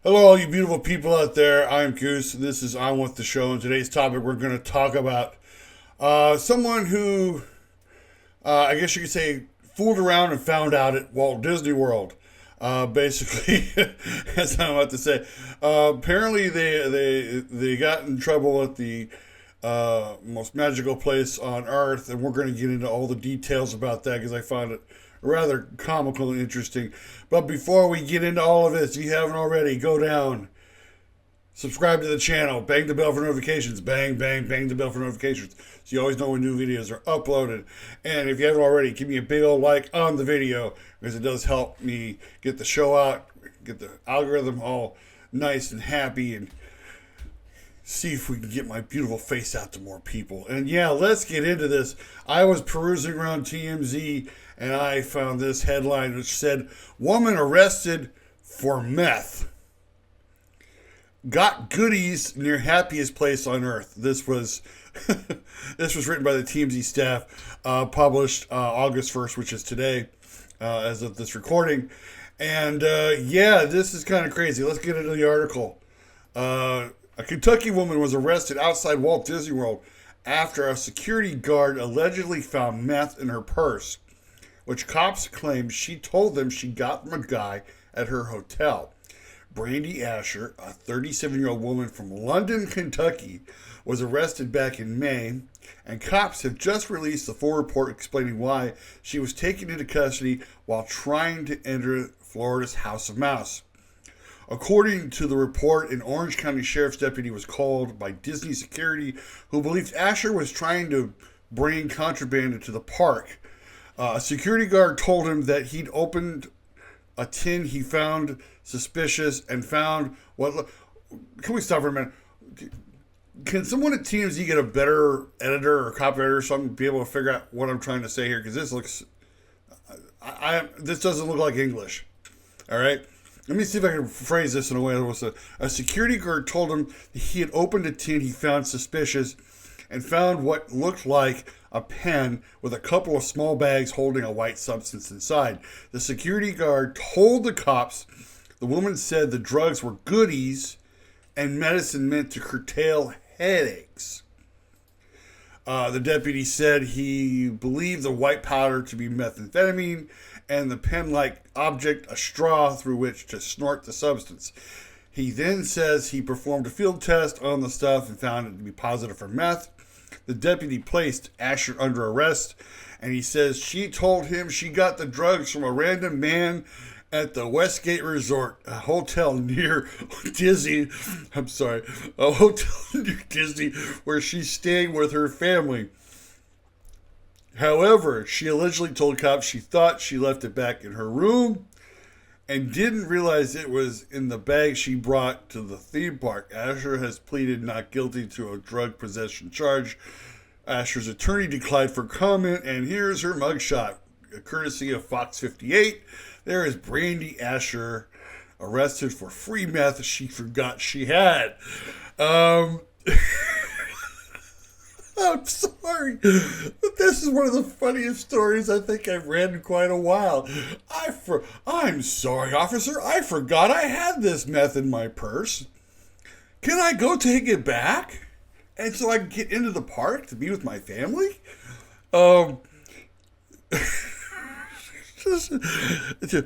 Hello, all you beautiful people out there. I'm Goose. This is On With the Show. And today's topic, we're going to talk about someone who, I guess you could say, fooled around and found out at Walt Disney World. Basically, that's what I'm about to say. Apparently, they got in trouble at the most magical place on Earth, and we're going to get into all the details about that because I found it rather comical and interesting. But before we get into all of this, if you haven't already, go down, subscribe to the channel, bang the bell for notifications, bang, bang, bang the bell for notifications, so you always know when new videos are uploaded. And if you haven't already, give me a big old like on the video, because it does help me get the show out, get the algorithm all nice and happy, and see if we can get my beautiful face out to more people. And yeah, let's get into this. I was perusing around TMZ and I found this headline which said, "Woman arrested for meth. Got goodies near happiest place on earth." This was this was written by the TMZ staff, published August 1st, which is today, as of this recording. And yeah, this is kind of crazy. Let's get into the article. A Kentucky woman was arrested outside Walt Disney World after a security guard allegedly found meth in her purse, which cops claimed she told them she got from a guy at her hotel. Brandy Asher, a 37-year-old woman from London, Kentucky, was arrested back in May, and cops have just released the full report explaining why she was taken into custody while trying to enter Florida's House of Mouse. According to the report, an Orange County Sheriff's deputy was called by Disney security who believed Asher was trying to bring contraband into the park. A security guard told him that he'd opened a tin he found suspicious and found what... Can we stop for a minute? Can someone at TMZ get a better editor or copywriter or something to be able to figure out what I'm trying to say here? Because this looks... this doesn't look like English. All right? Let me see if I can phrase this in a way that was a security guard told him that he had opened a tin he found suspicious and found what looked like a pen with a couple of small bags holding a white substance inside. The security guard told the cops the woman said the drugs were goodies and medicine meant to curtail headaches. The deputy said he believed the white powder to be methamphetamine and the pen-like object a straw through which to snort the substance. He then says he performed a field test on the stuff and found it to be positive for meth. The deputy placed Asher under arrest, and he says she told him she got the drugs from a random man at the Westgate Resort, a hotel near Disney. A hotel near Disney where she's staying with her family. However, she allegedly told cops she thought she left it back in her room and didn't realize it was in the bag she brought to the theme park. Asher has pleaded not guilty to a drug possession charge. Asher's attorney declined for comment, and here's her mugshot, courtesy of Fox 58. There is Brandy Asher arrested for free meth she forgot she had. I'm sorry, but this is one of the funniest stories I think I've read in quite a while. I'm sorry, officer. I forgot I had this meth in my purse. Can I go take it back? And so I can get into the park to be with my family?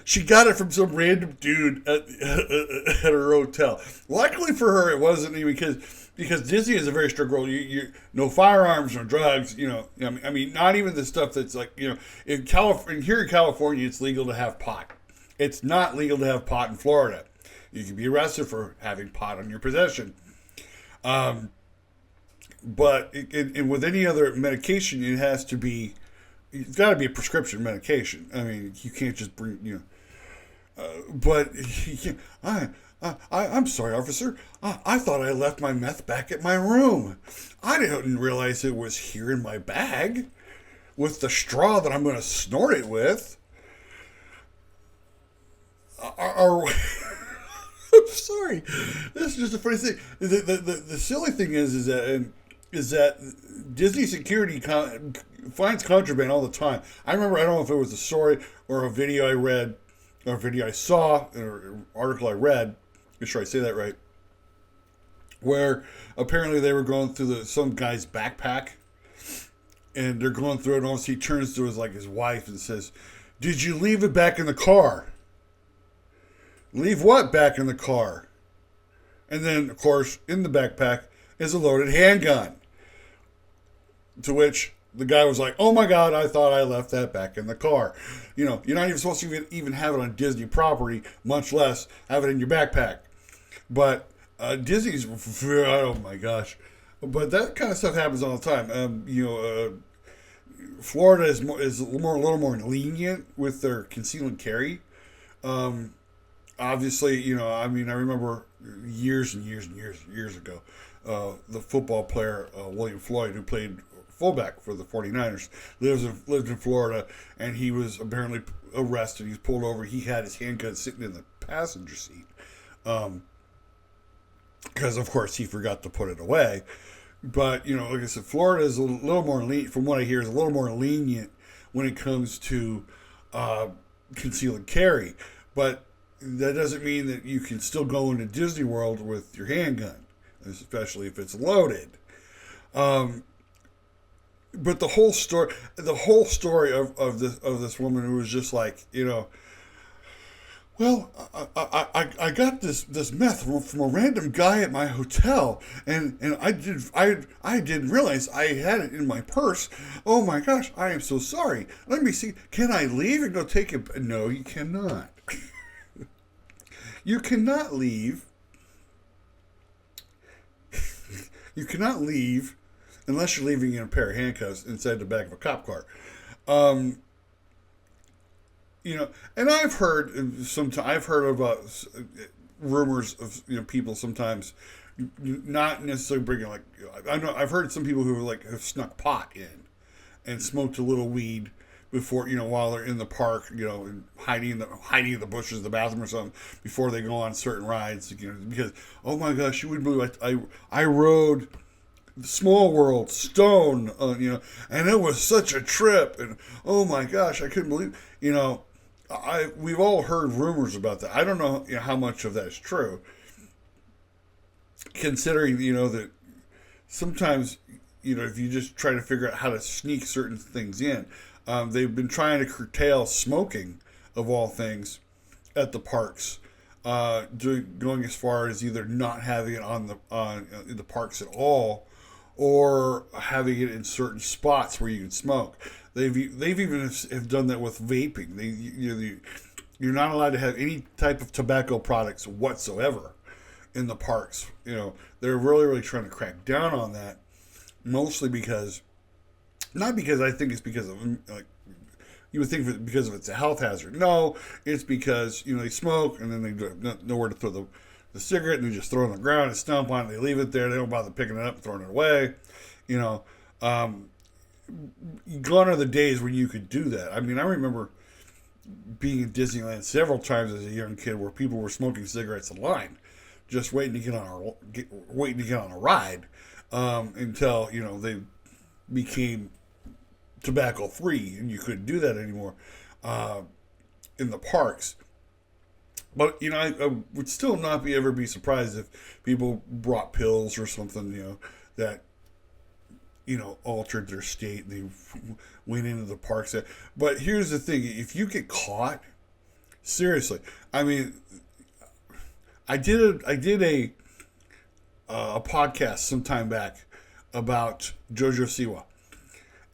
She got it from some random dude at her hotel. Luckily for her, it wasn't even because Disney is a very strict rule. You no firearms, no drugs. I mean, not even the stuff that's like in California. Here in California, it's legal to have pot. It's not legal to have pot in Florida. You can be arrested for having pot on your possession. But with any other medication, it has to be. It's got to be a prescription medication. I mean, you can't just bring, but I'm sorry, officer. I thought I left my meth back at my room. I didn't realize it was here in my bag with the straw that I'm going to snort it with. I'm sorry. This is just a funny thing. The silly thing is that Disney security finds contraband all the time. I remember, I don't know if it was a story or a video I read, or a video I saw, or an article I read, Make sure I say that right. Where apparently they were going through some guy's backpack, and they're going through it, and all of a sudden he turns to his wife and says, "Did you leave it back in the car?" "Leave what back in the car?" And then, of course, in the backpack is a loaded handgun. To which the guy was like, "Oh my God, I thought I left that back in the car." You're not even supposed to even have it on Disney property, much less have it in your backpack. But Disney's, oh my gosh. But that kind of stuff happens all the time. Florida is a little more lenient with their conceal and carry. Obviously, I remember years and years and years and years ago, the football player William Floyd, who played fullback for the 49ers, lived in Florida, and he was apparently arrested. He was pulled over. He had his handgun sitting in the passenger seat, because of course he forgot to put it away. But like I said, Florida is a little more lenient. From what I hear, is a little more lenient when it comes to conceal and carry. But that doesn't mean that you can still go into Disney World with your handgun, especially if it's loaded. But the whole story of this woman who was just like, well, I got this meth from a random guy at my hotel, and I didn't realize I had it in my purse. Oh my gosh, I am so sorry. Let me see. Can I leave and go take it? No, you cannot. You cannot leave. You cannot leave unless you're leaving in a pair of handcuffs inside the back of a cop car. And I've heard about rumors of people sometimes not necessarily bringing I've heard some people who have snuck pot in and smoked a little weed before while they're in the park and hiding in the bushes of the bathroom or something before they go on certain rides because oh my gosh, you wouldn't believe I rode Small World Stone and it was such a trip, and oh my gosh, I couldn't believe we've all heard rumors about that. I don't know how much of that is true, considering that sometimes if you just try to figure out how to sneak certain things in, they've been trying to curtail smoking of all things at the parks, going as far as either not having it in the parks at all, or having it in certain spots where you can smoke. They've even have done that with vaping. You're not allowed to have any type of tobacco products whatsoever in the parks. They're really, really trying to crack down on that. Mostly because, not because I think it's because of you would think because of it's a health hazard. No, it's because they smoke and then they have nowhere to throw the cigarette, and they just throw it on the ground and stomp on it. They leave it there. They don't bother picking it up and throwing it away. Gone are the days when you could do that. I remember being in Disneyland several times as a young kid where people were smoking cigarettes in line, just waiting to get on a ride, until they became tobacco free and you couldn't do that anymore in the parks. But I would still not ever be surprised if people brought pills or something that altered their state. They went into the parks. But here's the thing: if you get caught, seriously, I did a podcast some time back about JoJo Siwa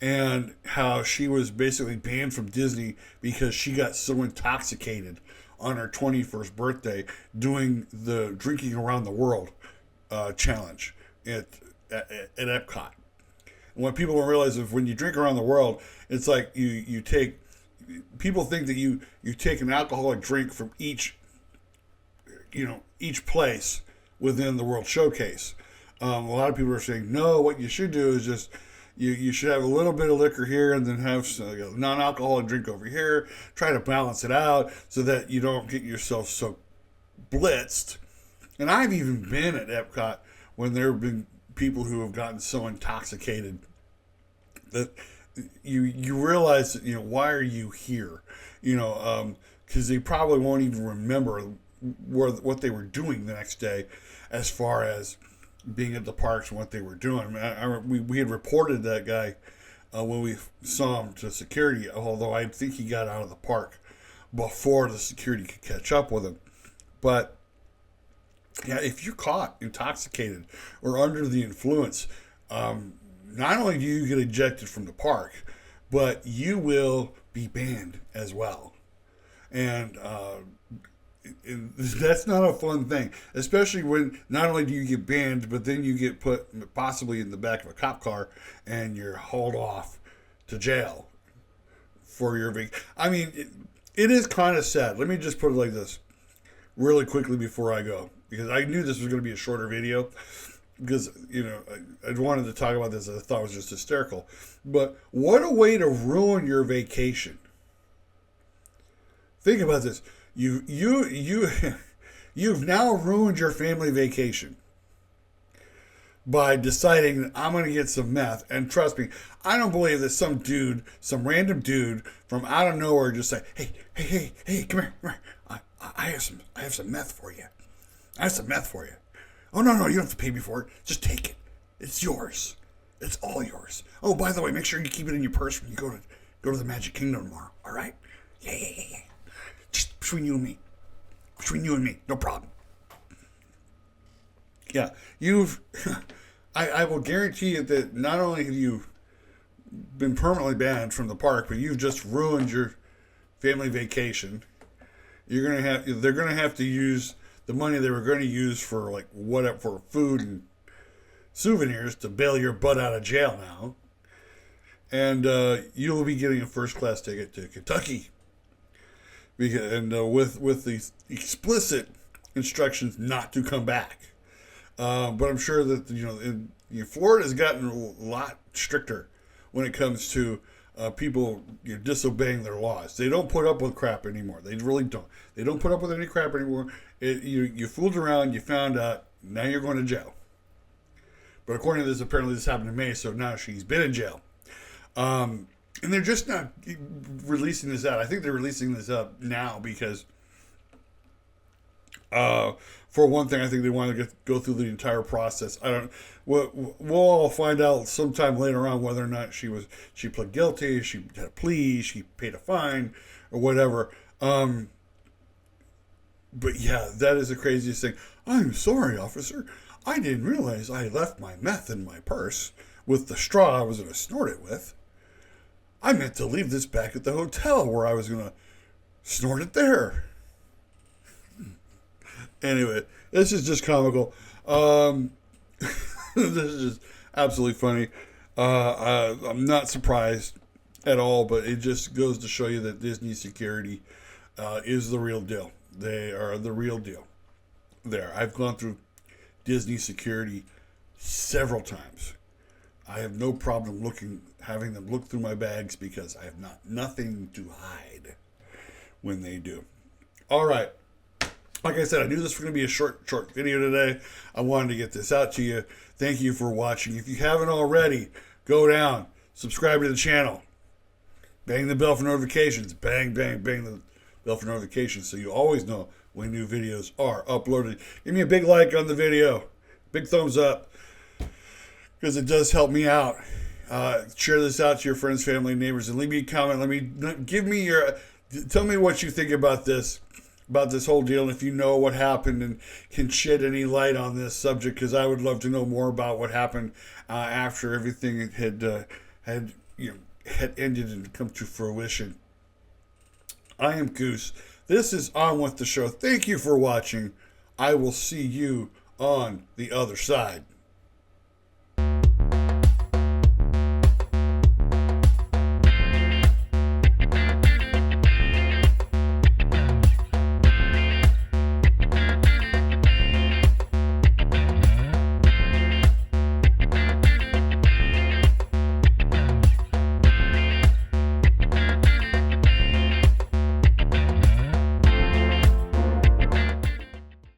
and how she was basically banned from Disney because she got so intoxicated on her 21st birthday doing the Drinking Around the World challenge at Epcot. And what people don't realize is when you drink around the world, it's like you take, people think that you take an alcoholic drink from each place within the World Showcase. A lot of people are saying, no, what you should do is just, you should have a little bit of liquor here and then have a non-alcoholic drink over here. Try to balance it out so that you don't get yourself so blitzed. And I've even been at Epcot when there have been people who have gotten so intoxicated that you realize that, why are you here? Because they probably won't even remember what they were doing the next day, as far as being at the parks and what they were doing. We had reported that guy when we saw him to security, although I think he got out of the park before the security could catch up with him. But yeah, if you're caught intoxicated or under the influence, not only do you get ejected from the park, but you will be banned as well. And that's not a fun thing, especially when not only do you get banned, but then you get put possibly in the back of a cop car and you're hauled off to jail for your I mean, it is kind of sad. Let me just put it like this really quickly before I go, because I knew this was going to be a shorter video, because, I wanted to talk about this. I thought it was just hysterical. But what a way to ruin your vacation. Think about this. You've now ruined your family vacation by deciding I'm going to get some meth. And trust me, I don't believe that some random dude from out of nowhere just say, hey, come here. I have some meth for you. I have some meth for you. Oh, no, you don't have to pay me for it. Just take it. It's yours. It's all yours. Oh, by the way, make sure you keep it in your purse when you go to the Magic Kingdom tomorrow. All right? Yeah. Just between you and me. No problem. Yeah, I will guarantee you that not only have you been permanently banned from the park, but you've just ruined your family vacation. They're gonna have to use the money they were going to use for for food and souvenirs to bail your butt out of jail now, and you will be getting a first class ticket to Kentucky, with the explicit instructions not to come back. But I'm sure that Florida's gotten a lot stricter when it comes to people disobeying their laws. They don't put up with crap anymore. They really don't. They don't put up with any crap anymore. You fooled around, you found out, now you're going to jail. But according to this, apparently this happened in May, so now she's been in jail. And they're just not releasing this out. I think they're releasing this up now because, for one thing, I think they want to go through the entire process. We'll all find out sometime later on whether or not she pled guilty, she had a plea, she paid a fine, or whatever. But yeah, that is the craziest thing. I'm sorry, officer. I didn't realize I left my meth in my purse with the straw I was going to snort it with. I meant to leave this back at the hotel where I was going to snort it there. Anyway, this is just comical. This is just absolutely funny. I'm not surprised at all, but it just goes to show you that Disney security is the real deal. They are the real deal. I've gone through Disney security several times. I have no problem having them look through my bags because I have nothing to hide when they do. All right. Like I said, I knew this was going to be a short video today. I wanted to get this out to you. Thank you for watching. If you haven't already, go down, subscribe to the channel, bang the bell for notifications, bang the bell for notifications so you always know when new videos are uploaded. Give me a big like on the video, big thumbs up, because it does help me out. Share this out to your friends, family, neighbors, and leave me a comment. Tell me what you think about this whole deal, and if you know what happened and can shed any light on this subject, because I would love to know more about what happened after everything had ended and come to fruition. I am Goose. This is On With The Show. Thank you for watching. I will see you on the other side.